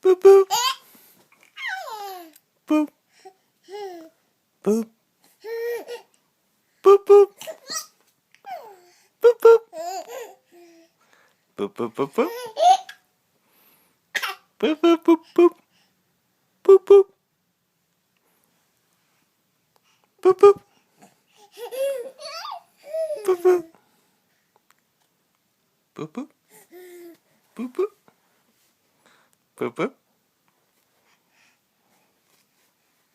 Boop boop. Boop. Boop. Boop boop. Boop boop. Boop boop boop boop. Boop boop boop boop. Boop boop. Boop boop. Boop boop. Boop boop. Boop boop. Boop boop.